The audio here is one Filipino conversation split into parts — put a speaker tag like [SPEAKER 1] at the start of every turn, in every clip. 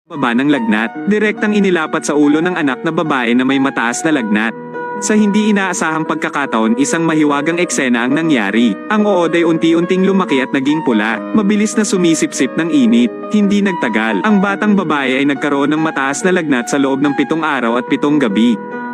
[SPEAKER 1] Baba ng lagnat, direktang inilapat sa ulo ng anak na babae na may mataas na lagnat. Sa hindi inaasahang pagkakataon, isang mahiwagang eksena ang nangyari. Ang uod ay unti-unting lumaki at naging pula, mabilis na sumisipsip ng init. Hindi nagtagal, ang batang babae ay nagkaroon ng mataas na lagnat sa loob ng 7 araw at 7 gabi.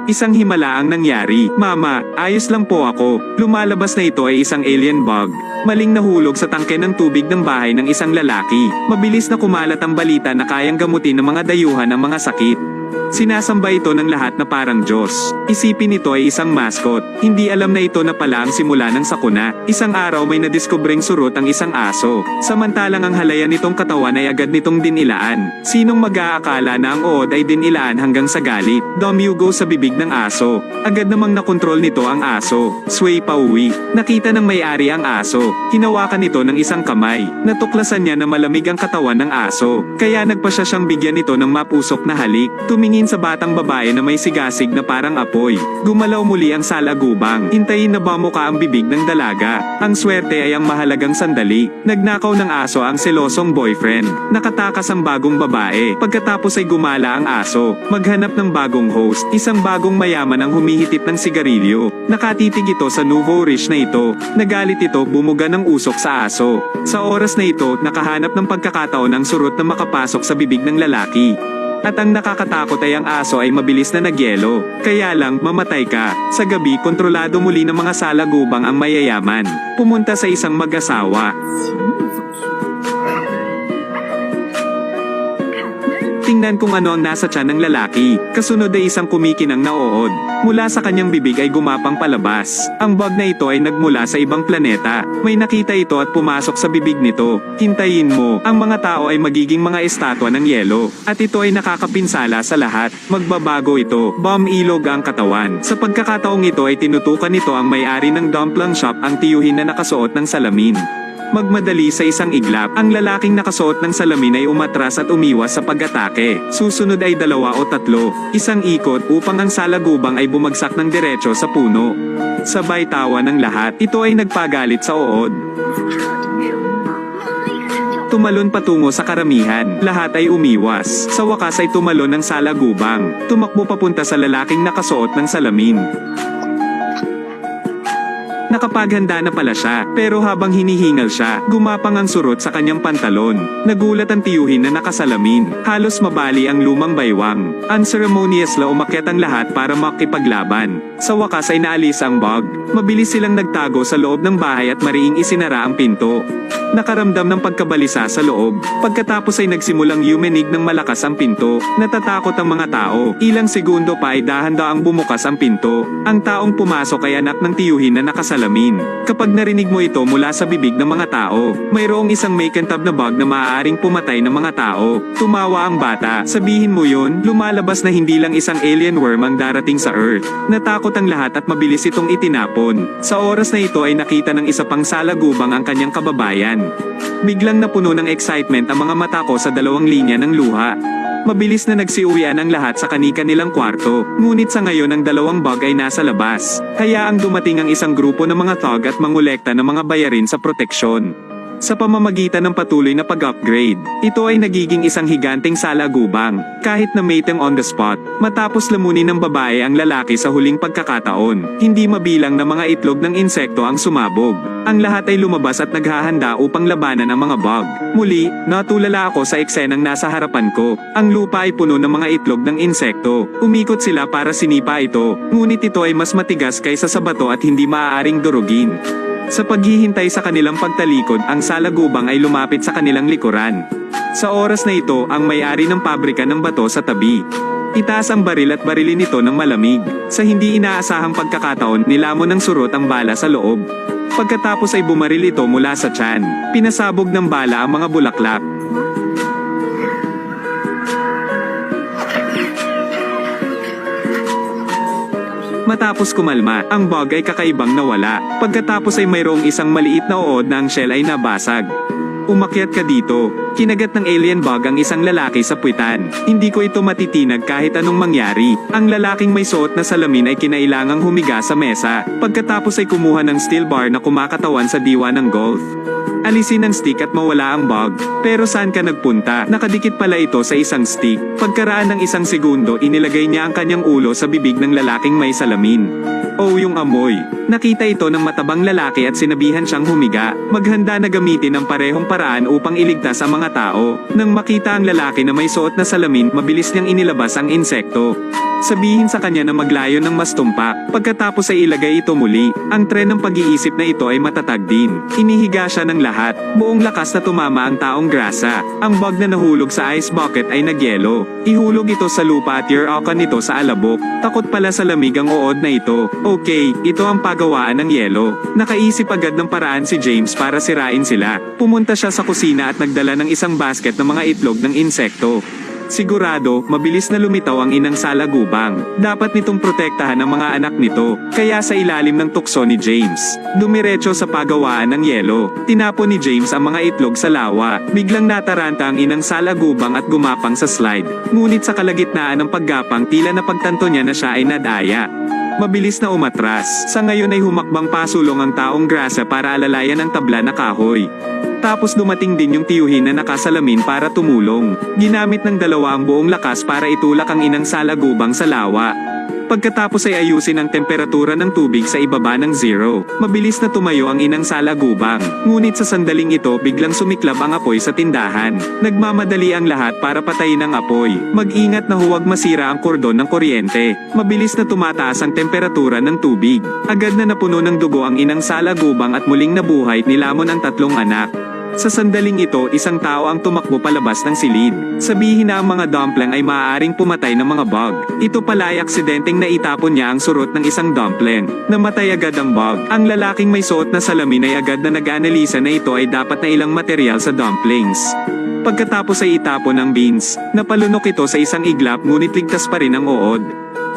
[SPEAKER 1] Isang himala ang nangyari. Mama, ayos lang po ako. Lumalabas na ito ay isang alien bug. Maling nahulog sa tangke ng tubig ng bahay ng isang lalaki. Mabilis na kumalat ang balita na kayang gamutin ng mga dayuhan ang mga sakit. Sinasamba ito ng lahat na parang Diyos. Isipin nito ay isang mascot. Hindi alam na ito na pala ang simula ng sakuna. Isang araw may nadiskubreng surot ang isang aso. Samantalang ang halayan nitong katawan ay agad nitong dinilaan. Sinong mag-aakala na ang uod ay dinilaan hanggang sa galit? Dumyugo sa bibig ng aso. Agad namang nakontrol nito ang aso. Sway pauwi. Nakita ng may-ari ang aso. Hinawakan ito ng isang kamay. Natuklasan niya na malamig ang katawan ng aso. Kaya nagpasya siyang bigyan ito ng mapusok na halik. Tumingin sa batang babae na may sigasig na parang apoy. Gumalaw muli ang salagubang. Hintayin na bamuka ang bibig ng dalaga. Ang swerte ay ang mahalagang sandali. Nagnakaw ng aso ang selosong boyfriend. Nakatakas ang bagong babae. Pagkatapos ay gumala ang aso. Maghanap ng bagong host. Isang bagong mayaman ang humihitip ng sigarilyo. Nakatitig ito sa nouveau riche na ito. Nagalit ito, bumuga ng usok sa aso. Sa oras na ito, nakahanap ng pagkakataon ang surot na makapasok sa bibig ng lalaki. At ang nakakatakot ay ang aso ay mabilis na nagyelo. Kaya lang, mamatay ka. Sa gabi, kontrolado muli ng mga salagubang ang mayayaman. Pumunta sa isang mag-asawa. Tingnan kung ano ang nasa tiyan ng lalaki. Kasunod ay isang kumikinang na uod. Mula sa kanyang bibig ay gumapang palabas. Ang bug na ito ay nagmula sa ibang planeta. May nakita ito at pumasok sa bibig nito. Hintayin mo, ang mga tao ay magiging mga estatwa ng yelo. At ito ay nakakapinsala sa lahat. Magbabago ito. Bomb ilog ang katawan. Sa pagkakataong ito ay tinutukan nito ang may-ari ng dumpling shop ang tiyuhin na nakasuot ng salamin. Magmadali sa isang iglap, ang lalaking nakasuot ng salamin ay umatras at umiwas sa pag-atake. Susunod ay 2 o 3, isang ikot upang ang salagubang ay bumagsak ng diretso sa puno. Sabay tawa ng lahat, ito ay nagpagalit sa uod. Tumalon patungo sa karamihan, lahat ay umiwas. Sa wakas ay tumalon ng salagubang. Tumakbo papunta sa lalaking nakasuot ng salamin. Nakapaghanda na pala siya, pero habang hinihingal siya, gumapang ang surot sa kanyang pantalon. Nagulat ang tiyuhin na nakasalamin. Halos mabali ang lumang baywang. Unceremonious la umakyat ang lahat para makipaglaban. Sa wakas ay naalis ang bug. Mabilis silang nagtago sa loob ng bahay at mariing isinara ang pinto. Nakaramdam ng pagkabalisa sa loob. Pagkatapos ay nagsimulang yumenig ng malakas ang pinto. Natatakot ang mga tao. Ilang segundo pa ay dahan-daang bumukas ang pinto. Ang taong pumasok ay anak ng tiyuhin na nakasalamin. Kapag narinig mo ito mula sa bibig ng mga tao, mayroong isang may kintab na bug na maaaring pumatay ng mga tao. Tumawa ang bata. Sabihin mo yun, lumalabas na hindi lang isang alien worm ang darating sa Earth. Natakot ang lahat at mabilis itong itinapon. Sa oras na ito ay nakita ng isa pang salagubang ang kanyang kababayan. Biglang napuno ng excitement ang mga mata ko sa 2 linya ng luha. Mabilis na nagsiuwian ang lahat sa kani-kanilang kwarto, ngunit sa ngayon ang 2 bug ay nasa labas. Kaya ang dumating ang isang grupo ng mga thug at mangolekta ng mga bayarin sa proteksyon. Sa pamamagitan ng patuloy na pag-upgrade, ito ay nagiging isang higanteng salagubang, kahit na mating on the spot. Matapos lamunin ng babae ang lalaki sa huling pagkakataon, hindi mabilang na mga itlog ng insekto ang sumabog. Ang lahat ay lumabas at naghahanda upang labanan ang mga bug. Muli, natulala ako sa eksenang nasa harapan ko. Ang lupa ay puno ng mga itlog ng insekto. Umikot sila para sinipa ito, ngunit ito ay mas matigas kaysa sa bato at hindi maaaring durugin. Sa paghihintay sa kanilang pagtalikod, ang salagubang ay lumapit sa kanilang likuran. Sa oras na ito, ang may-ari ng pabrika ng bato sa tabi. Itaas ang baril at barilin ito ng malamig. Sa hindi inaasahang pagkakataon, nilamon ng surot ang bala sa loob. Pagkatapos ay bumaril ito mula sa tiyan. Pinasabog ng bala ang mga bulaklak. Matapos kumalma, ang bug ay kakaibang nawala. Pagkatapos ay mayroong isang maliit na uod na ang shell ay nabasag. Umakyat ka dito. Kinagat ng alien bug ang isang lalaki sa puwitan. Hindi ko ito matitinag kahit anong mangyari. Ang lalaking may suot na salamin ay kinailangang humiga sa mesa. Pagkatapos ay kumuha ng steel bar na kumakatawan sa diwa ng golf. Alisin ang stick at mawala ang bug. Pero saan ka nagpunta? Nakadikit pala ito sa isang stick. Pagkaraan ng isang segundo inilagay niya ang kanyang ulo sa bibig ng lalaking may salamin. Oh, yung amoy. Nakita ito ng matabang lalaki at sinabihan siyang humiga. Maghanda na gamitin ang parehong paraan upang iligtas ang mga tao. Nang makita ang lalaki na may suot na salamin, mabilis niyang inilabas ang insekto. Sabihin sa kanya na maglayo ng mas tumpak. Pagkatapos ay ilagay ito muli. Ang tren ng pag-iisip na ito ay matatag din. Inihiga siya ng lahat. Buong lakas na tumama ang taong grasa. Ang bug na nahulog sa ice bucket ay nagyelo. Ihulog ito sa lupa at yurakan ito sa alabok. Takot pala sa lamig ang uod na ito. Okay, ito ang pagawaan ng yelo. Nakaisip agad ng paraan si James para sirain sila. Pumunta siya sa kusina at nagdala ng isang basket ng mga itlog ng insekto. Sigurado, mabilis na lumitaw ang inang salagubang. Dapat nitong protektahan ang mga anak nito, kaya sa ilalim ng tukso ni James, dumiretso sa pagawaan ng yelo. Tinapon ni James ang mga itlog sa lawa. Biglang nataranta ang inang salagubang at gumapang sa slide. Ngunit sa kalagitnaan ng paggapang tila napagtanto niya na siya ay nadaya. Mabilis na umatras. Sa ngayon ay humakbang pasulong ang taong grasa para alalayan ang tabla na kahoy. Tapos dumating din yung tiyuhin na nakasalamin para tumulong. Ginamit ng dalawa ang buong lakas para itulak ang inang salagubang sa lawa. Pagkatapos ay ayusin ang temperatura ng tubig sa ibaba ng 0. Mabilis na tumayo ang inang salagubang. Ngunit sa sandaling ito biglang sumiklab ang apoy sa tindahan. Nagmamadali ang lahat para patayin ang apoy. Mag-ingat na huwag masira ang kordon ng kuryente. Mabilis na tumataas ang temperatura ng tubig. Agad na napuno ng dugo ang inang salagubang at muling nabuhay nilamon ang tatlong anak. Sa sandaling ito, isang tao ang tumakbo palabas ng silid. Sabihin na ang mga dumpling ay maaaring pumatay ng mga bug. Ito pala ay aksidenteng naitapon niya ang surot ng isang dumpling. Namatay agad ang bug. Ang lalaking may suot na salamin ay agad na nag-analisa na ito ay dapat na ilang material sa dumplings. Pagkatapos ay itapon ang beans. Napalunok ito sa isang iglap ngunit ligtas pa rin ang uod.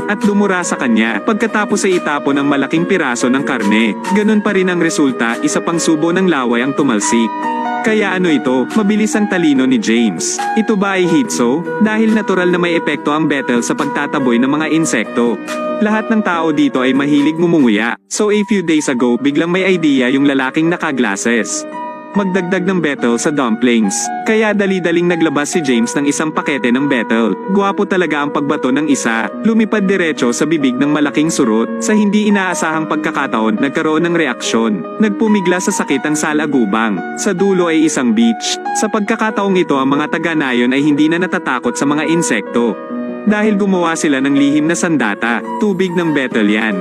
[SPEAKER 1] At lumura sa kanya. Pagkatapos ay itapon ang malaking piraso ng karne. Ganun pa rin ang resulta, isa pang subo ng laway ang tumalsik. Kaya ano ito, mabilis ang talino ni James. Ito ba ay hitso? Dahil natural na may epekto ang betel sa pagtataboy ng mga insekto. Lahat ng tao dito ay mahilig ngumunguya. So a few days ago, biglang may idea yung lalaking naka-glasses. Magdagdag ng betel sa dumplings. Kaya dali-daling naglabas si James ng isang pakete ng betel. Gwapo talaga ang pagbato ng isa. Lumipad diretso sa bibig ng malaking surot. Sa hindi inaasahang pagkakataon, nagkaroon ng reaksyon. Nagpumigla sa sakit ang salagubang. Sa dulo ay isang beach. Sa pagkakataong ito, ang mga taga-nayon ay hindi na natatakot sa mga insekto. Dahil gumawa sila ng lihim na sandata. Tubig ng betel yan.